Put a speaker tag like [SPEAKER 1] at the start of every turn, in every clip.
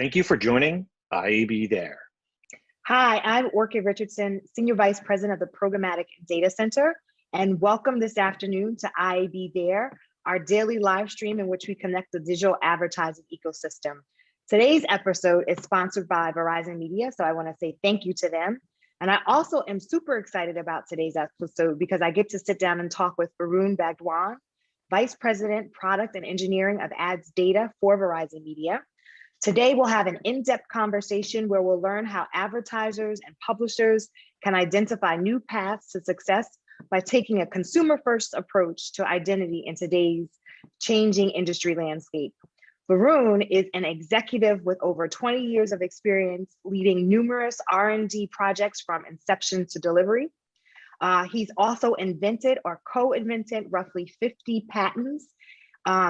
[SPEAKER 1] Thank you for joining IAB There.
[SPEAKER 2] Hi, I'm Orchid Richardson, Senior Vice President of the Programmatic Data Center, and welcome this afternoon to IAB There, our daily live stream in which we connect the digital advertising ecosystem. Today's episode is sponsored by Verizon Media, so I want to say thank you to them. And I also am super excited about today's episode because I get to sit down and talk with Varun Bhagwan, Vice President, Product and Engineering of Ads Data for Verizon Media. Today, we'll have an in-depth conversation where we'll learn how advertisers and publishers can identify new paths to success by taking a consumer-first approach to identity in today's changing industry landscape. Varun is an executive with over 20 years of experience leading numerous R&D projects from inception to delivery. He's also invented or co-invented roughly 50 patents.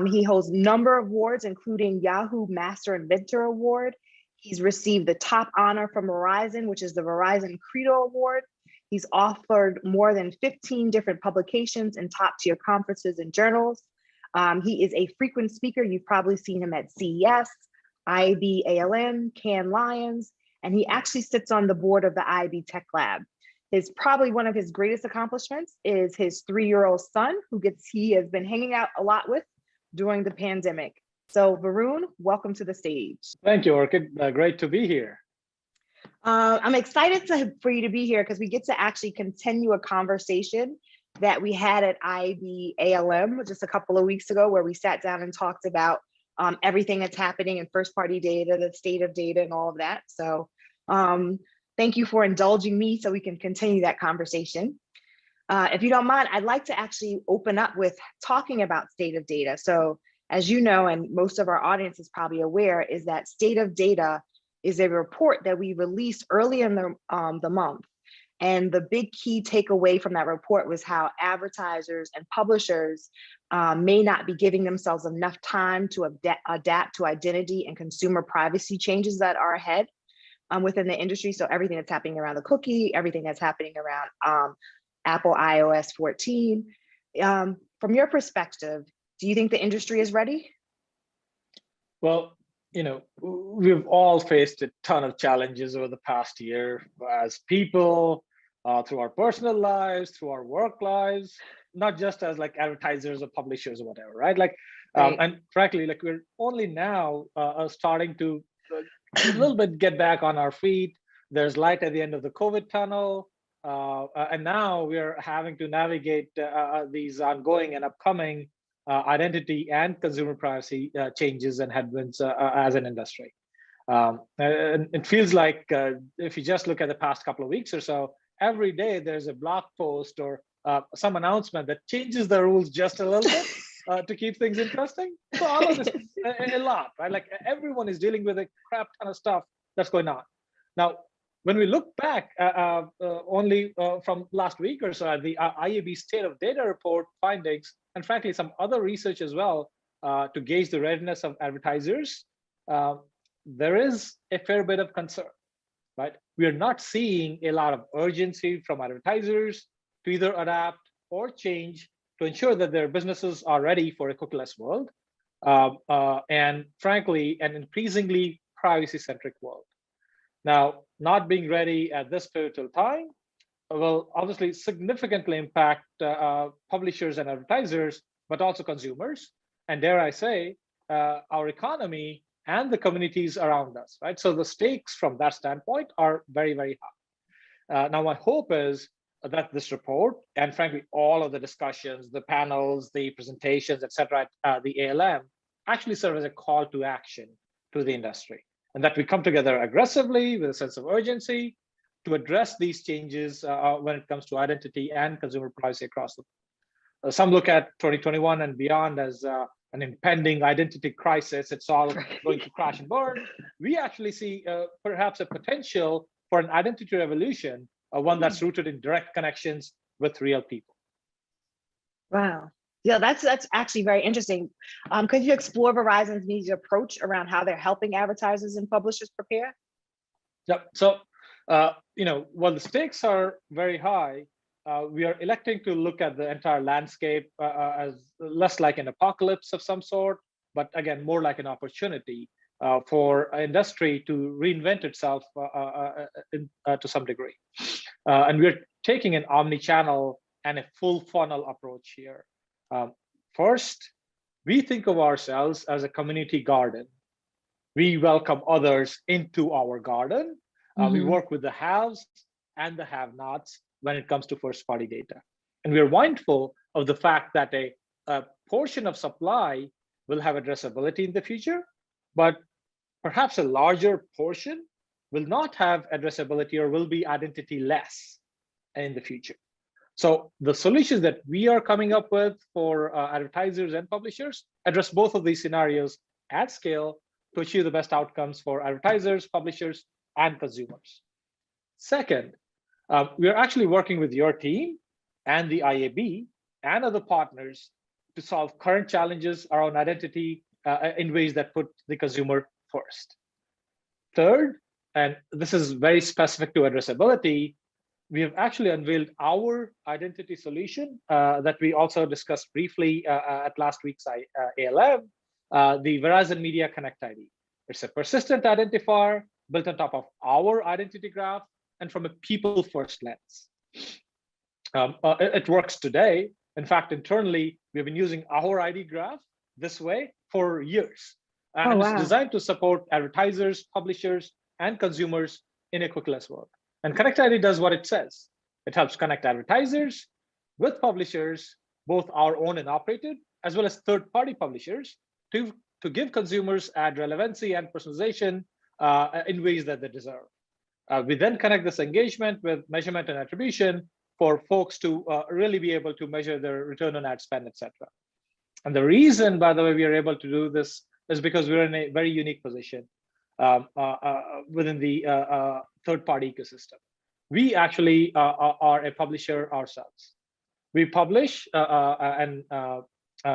[SPEAKER 2] He holds a number of awards, including Yahoo Master Inventor Award. He's received the top honor from Verizon, which is the Verizon Credo Award. He's authored more than 15 different publications in top tier conferences and journals. He is a frequent speaker. You've probably seen him at CES, IAB ALM, Cannes Lions, and he actually sits on the board of the IAB Tech Lab. Probably one of his greatest accomplishments is his 3-year-old son, he has been hanging out a lot with during the pandemic. So Varun, welcome to the stage.
[SPEAKER 3] Thank you, Orchid. Great to be here.
[SPEAKER 2] I'm excited for you to be here because we get to actually continue a conversation that we had at IAB ALM just a couple of weeks ago, where we sat down and talked about everything that's happening in first-party data, the state of data, and all of that. So thank you for indulging me so we can continue that conversation. If you don't mind, I'd like to actually open up with talking about state of data. So as you know, and most of our audience is probably aware, is that state of data is a report that we released early in the month. And the big key takeaway from that report was how advertisers and publishers may not be giving themselves enough time to adapt to identity and consumer privacy changes that are ahead within the industry. So everything that's happening around the cookie, everything that's happening around Apple iOS 14. From your perspective, do you think the industry is ready?
[SPEAKER 3] Well, we've all faced a ton of challenges over the past year as people, through our personal lives, through our work lives, not just as like advertisers or publishers or whatever, right? And frankly, we're only now starting to a little bit get back on our feet. There's light at the end of the COVID tunnel. And now we're having to navigate these ongoing and upcoming identity and consumer privacy changes and headwinds as an industry. And it feels like if you just look at the past couple of weeks or so, every day there's a blog post or some announcement that changes the rules just a little bit to keep things interesting. So all of this, a lot, right? Everyone is dealing with a crap ton of stuff that's going on. Now, when we look back only from last week or so at the IAB State of Data report findings, and frankly, some other research as well to gauge the readiness of advertisers, there is a fair bit of concern, right? We are not seeing a lot of urgency from advertisers to either adapt or change to ensure that their businesses are ready for a cookieless world, and frankly, an increasingly privacy-centric world. Now, not being ready at this pivotal time will obviously significantly impact publishers and advertisers, but also consumers, and dare I say, our economy and the communities around us, right? So the stakes from that standpoint are very, very high. Now, my hope is that this report, and frankly, all of the discussions, the panels, the presentations, et cetera, at the ALM, actually serve as a call to action to the industry. And that we come together aggressively with a sense of urgency to address these changes when it comes to identity and consumer privacy across the world. Some look at 2021 and beyond as an impending identity crisis. It's all going to crash and burn. We actually see perhaps a potential for an identity revolution, one that's rooted in direct connections with real people.
[SPEAKER 2] Wow. Yeah, that's actually very interesting. Could you explore Verizon's media approach around how they're helping advertisers and publishers prepare?
[SPEAKER 3] Yep. So, while the stakes are very high, we are electing to look at the entire landscape as less like an apocalypse of some sort, but again, more like an opportunity for industry to reinvent itself to some degree. And we're taking an omni-channel and a full funnel approach here. First, we think of ourselves as a community garden. We welcome others into our garden. We work with the haves and the have-nots when it comes to first-party data. And we're mindful of the fact that a portion of supply will have addressability in the future, but perhaps a larger portion will not have addressability or will be identity-less in the future. So the solutions that we are coming up with for advertisers and publishers address both of these scenarios at scale to achieve the best outcomes for advertisers, publishers, and consumers. Second, we are actually working with your team and the IAB and other partners to solve current challenges around identity in ways that put the consumer first. Third, and this is very specific to addressability, we have actually unveiled our identity solution that we also discussed briefly at last week's ALM, the Verizon Media Connect ID. It's a persistent identifier built on top of our identity graph and from a people-first lens. It works today. In fact, internally, we've been using our ID graph this way for years. And it's designed to support advertisers, publishers, and consumers in a cookieless world. And Connect ID does what it says. It helps connect advertisers with publishers, both our own and operated, as well as third-party publishers, to give consumers ad relevancy and personalization in ways that they deserve. We then connect this engagement with measurement and attribution for folks to really be able to measure their return on ad spend, et cetera. And the reason, by the way, we are able to do this is because we're in a very unique position within the third-party ecosystem. We actually are a publisher ourselves. We publish and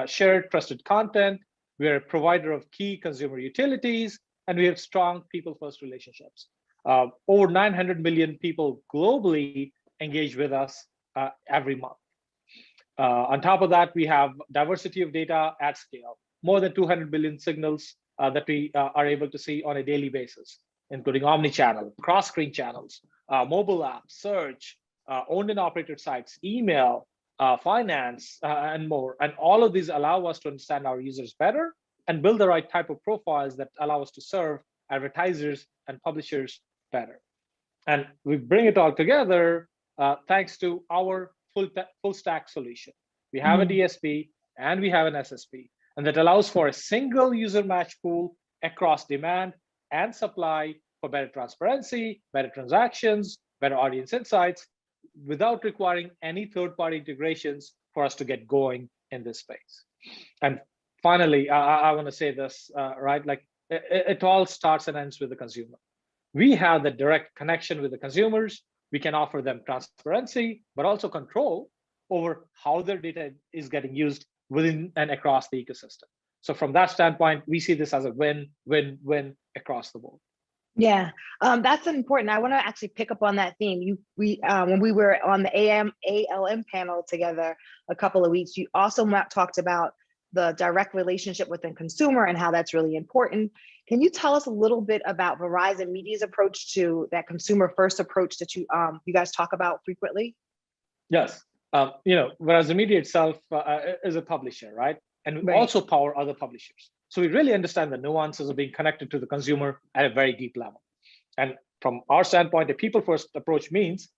[SPEAKER 3] share trusted content. We're a provider of key consumer utilities, and we have strong people-first relationships. Over 900 million people globally engage with us every month. On top of that, we have diversity of data at scale, more than 200 billion signals that we are able to see on a daily basis, including omni-channel, cross-screen channels, mobile apps, search, owned and operated sites, email, finance, and more. And all of these allow us to understand our users better and build the right type of profiles that allow us to serve advertisers and publishers better. And we bring it all together thanks to our full stack solution. We have a DSP and we have an SSP, and that allows for a single user match pool across demand and supply for better transparency, better transactions, better audience insights, without requiring any third-party integrations for us to get going in this space. And finally, I want to say this, right? Like it all starts and ends with the consumer. We have the direct connection with the consumers. We can offer them transparency, but also control over how their data is getting used within and across the ecosystem. So from that standpoint, we see this as a win-win-win across the board.
[SPEAKER 2] Yeah, that's important. I want to actually pick up on that theme. When we were on the ALM panel together a couple of weeks, you also talked about the direct relationship with the consumer and how that's really important. Can you tell us a little bit about Verizon Media's approach to that consumer first approach that you guys talk about frequently?
[SPEAKER 3] Yes, Verizon Media itself is a publisher, right? And we also power other publishers. So we really understand the nuances of being connected to the consumer at a very deep level. And from our standpoint, a people-first approach means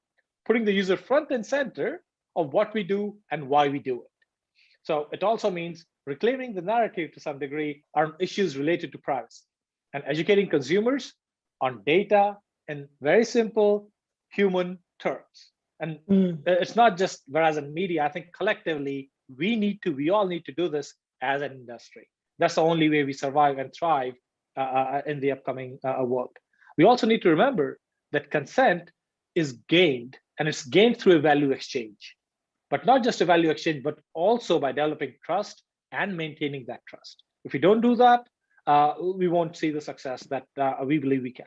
[SPEAKER 3] putting the user front and center of what we do and why we do it. So it also means reclaiming the narrative to some degree on issues related to privacy and educating consumers on data in very simple human terms. And it's not just Verizon Media. I think collectively, we all need to do this as an industry. That's the only way we survive and thrive in the upcoming world. We also need to remember that consent is gained, and it's gained through a value exchange, but not just a value exchange, but also by developing trust and maintaining that trust. If we don't do that, we won't see the success that we believe we can.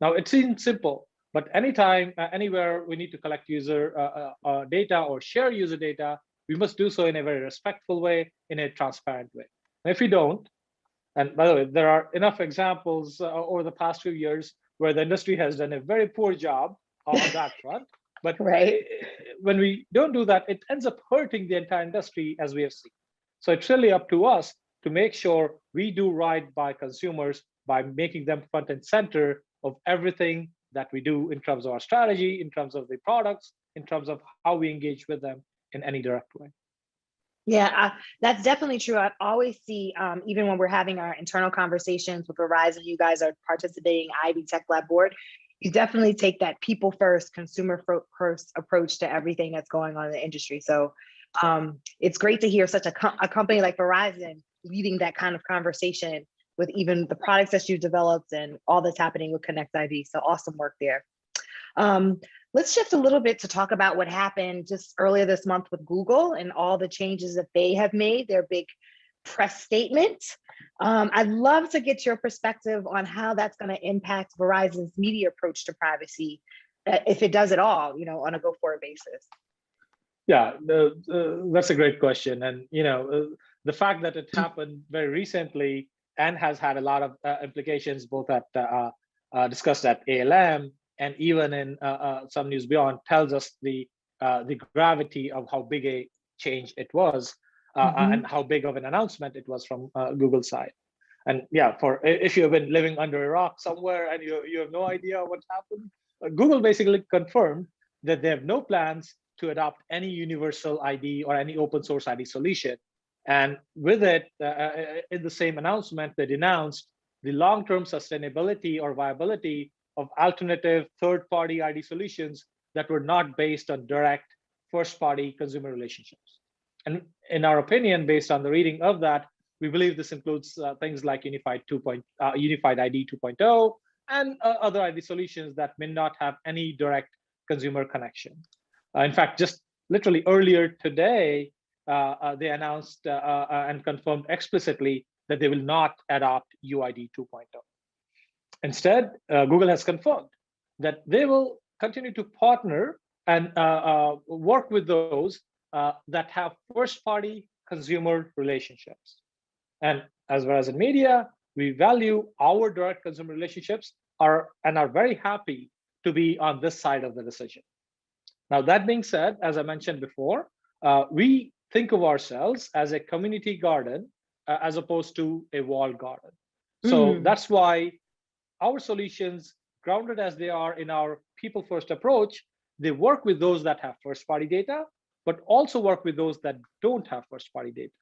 [SPEAKER 3] Now, it seems simple, but anytime, anywhere we need to collect user data or share user data, we must do so in a very respectful way, in a transparent way. And if we don't, And by the way, there are enough examples over the past few years where the industry has done a very poor job on that front. But
[SPEAKER 2] Right.
[SPEAKER 3] when we don't do that, it ends up hurting the entire industry, as we have seen. So it's really up to us to make sure we do right by consumers by making them front and center of everything that we do in terms of our strategy, in terms of the products, in terms of how we engage with them in any direct way.
[SPEAKER 2] Yeah, that's definitely true. I always see, even when we're having our internal conversations with Verizon, you guys are participating IB Tech Lab board. You definitely take that people first, consumer first approach to everything that's going on in the industry. So it's great to hear such a company like Verizon leading that kind of conversation with even the products that you've developed and all that's happening with Connect IB. So awesome work there. Let's shift a little bit to talk about what happened just earlier this month with Google and all the changes that they have made, their big press statement. I'd love to get your perspective on how that's going to impact Verizon's media approach to privacy, if it does at all, on a go-forward basis.
[SPEAKER 3] Yeah, that's a great question. And, the fact that it happened very recently and has had a lot of implications, both at discussed at ALM and even in some news beyond, tells us the gravity of how big a change it was and how big of an announcement it was from Google's side. And yeah, if you have been living under a rock somewhere and you have no idea what happened, Google basically confirmed that they have no plans to adopt any universal ID or any open source ID solution. And with it, in the same announcement, they denounced the long-term sustainability or viability of alternative third-party ID solutions that were not based on direct first-party consumer relationships. And in our opinion, based on the reading of that, we believe this includes things like Unified ID 2.0 and other ID solutions that may not have any direct consumer connection. In fact, just literally earlier today, they announced and confirmed explicitly that they will not adopt UID 2.0. Instead, Google has confirmed that they will continue to partner and work with those that have first-party consumer relationships. And as Verizon Media, we value our direct consumer relationships and are very happy to be on this side of the decision. Now, that being said, as I mentioned before, we think of ourselves as a community garden as opposed to a walled garden. So that's why our solutions, grounded as they are in our people-first approach, they work with those that have first-party data, but also work with those that don't have first-party data.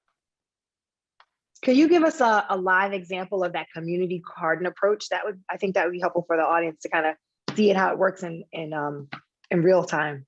[SPEAKER 2] Can you give us a live example of that community garden approach? I think that would be helpful for the audience to kind of see it, how it works in real time.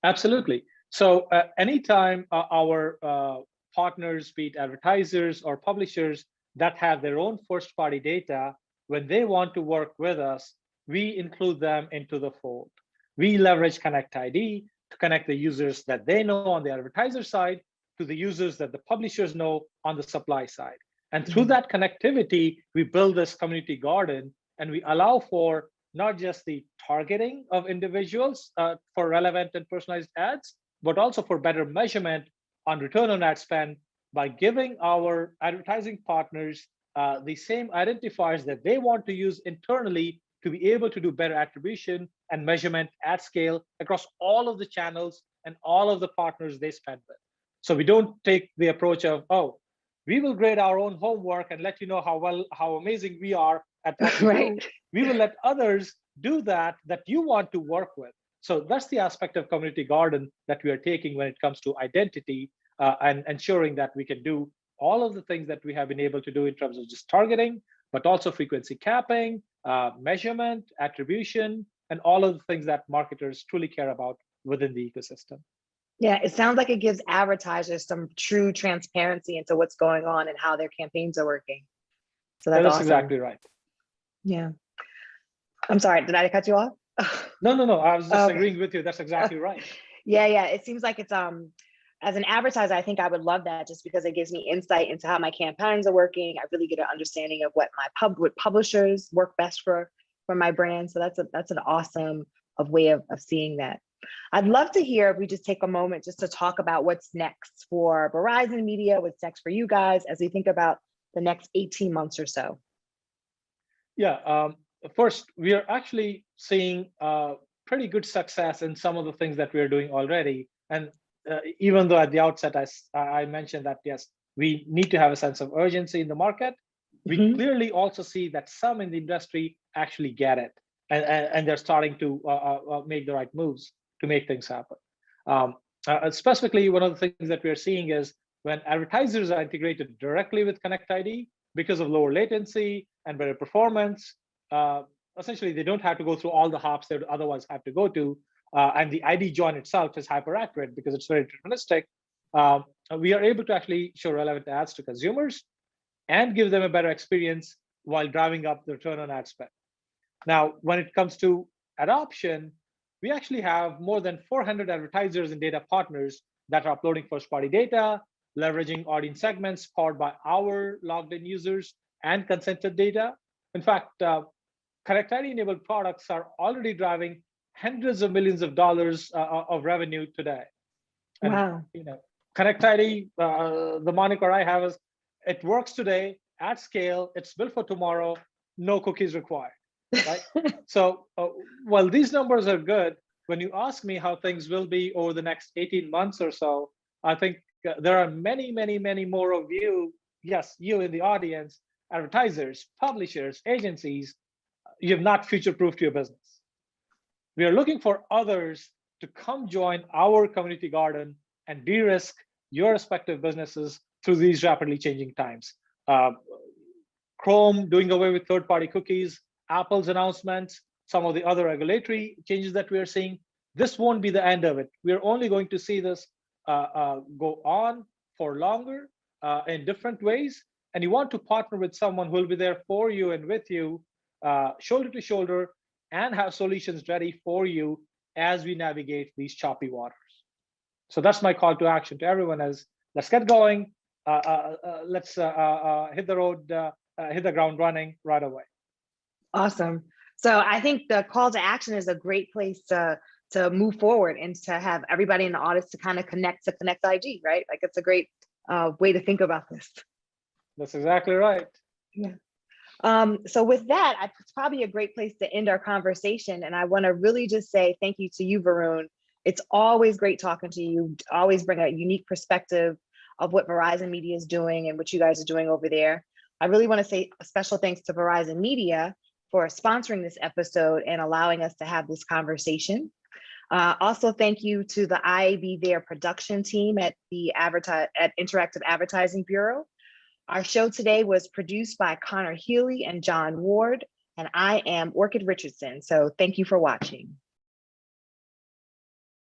[SPEAKER 3] Absolutely. So anytime our partners, be it advertisers or publishers that have their own first-party data, when they want to work with us, we include them into the fold. We leverage Connect ID to connect the users that they know on the advertiser side to the users that the publishers know on the supply side. And through that connectivity, we build this community garden, and we allow for not just the targeting of individuals for relevant and personalized ads, but also for better measurement on return on ad spend by giving our advertising partners the same identifiers that they want to use internally to be able to do better attribution and measurement at scale across all of the channels and all of the partners they spend with. So we don't take the approach of, oh, we will grade our own homework and let you know how amazing we are at what we do. We will let others do that you want to work with. So that's the aspect of community garden that we are taking when it comes to identity and ensuring that we can do all of the things that we have been able to do in terms of just targeting, but also frequency capping, measurement, attribution, and all of the things that marketers truly care about within the ecosystem.
[SPEAKER 2] Yeah, it sounds like it gives advertisers some true transparency into what's going on and how their campaigns are working. So that's awesome.
[SPEAKER 3] Exactly right.
[SPEAKER 2] Yeah. I'm sorry, did I cut you off?
[SPEAKER 3] No. I was just agreeing with you. That's exactly right.
[SPEAKER 2] Yeah. It seems like it's as an advertiser, I think I would love that just because it gives me insight into how my campaigns are working. I really get an understanding of what what publishers work best for my brand. So that's an awesome way of seeing that. I'd love to hear if we just take a moment just to talk about what's next for Verizon Media, what's next for you guys as we think about the next 18 months or so?
[SPEAKER 3] Yeah, first, we are actually seeing pretty good success in some of the things that we are doing already. And even though at the outset I mentioned that, yes, we need to have a sense of urgency in the market, we clearly also see that some in the industry actually get it. And they're starting to make the right moves to make things happen. Specifically, one of the things that we're seeing is when advertisers are integrated directly with Connect ID because of lower latency and better performance, essentially they don't have to go through all the hops they would otherwise have to go to. And the ID join itself is hyper accurate because it's very deterministic. We are able to actually show relevant ads to consumers and give them a better experience while driving up the return on ad spend. Now, when it comes to adoption, we actually have more than 400 advertisers and data partners that are uploading first-party data, leveraging audience segments powered by our logged-in users and consented data. In fact, Connect ID-enabled products are already driving hundreds of millions of dollars of revenue today. And,
[SPEAKER 2] Wow.
[SPEAKER 3] Connect ID, the moniker I have is, it works today at scale, it's built for tomorrow, no cookies required. Right? So while these numbers are good, when you ask me how things will be over the next 18 months or so, I think there are many, many, many more of you, yes, you in the audience, advertisers, publishers, agencies, you have not future-proofed your business. We are looking for others to come join our community garden and de-risk your respective businesses through these rapidly changing times. Chrome doing away with third-party cookies, Apple's announcements, some of the other regulatory changes that we are seeing. This won't be the end of it. We're only going to see this go on for longer in different ways. And you want to partner with someone who will be there for you and with you, shoulder to shoulder, and have solutions ready for you as we navigate these choppy waters. So that's my call to action to everyone: is let's get going. Let's hit the road, hit the ground running right away.
[SPEAKER 2] Awesome. So I think the call to action is a great place to move forward and to have everybody in the audience to kind of connect to Connect ID, right? Like, it's a great way to think about this.
[SPEAKER 3] That's exactly right.
[SPEAKER 2] Yeah. So with that, it's probably a great place to end our conversation. And I want to really just say thank you to you, Varun. It's always great talking to you. Always bring a unique perspective of what Verizon Media is doing and what you guys are doing over there. I really want to say a special thanks to Verizon Media for sponsoring this episode and allowing us to have this conversation. Also, thank you to the IAB There production team at the Interactive Advertising Bureau. Our show today was produced by Connor Healy and John Ward, and I am Orchid Richardson. So thank you for watching.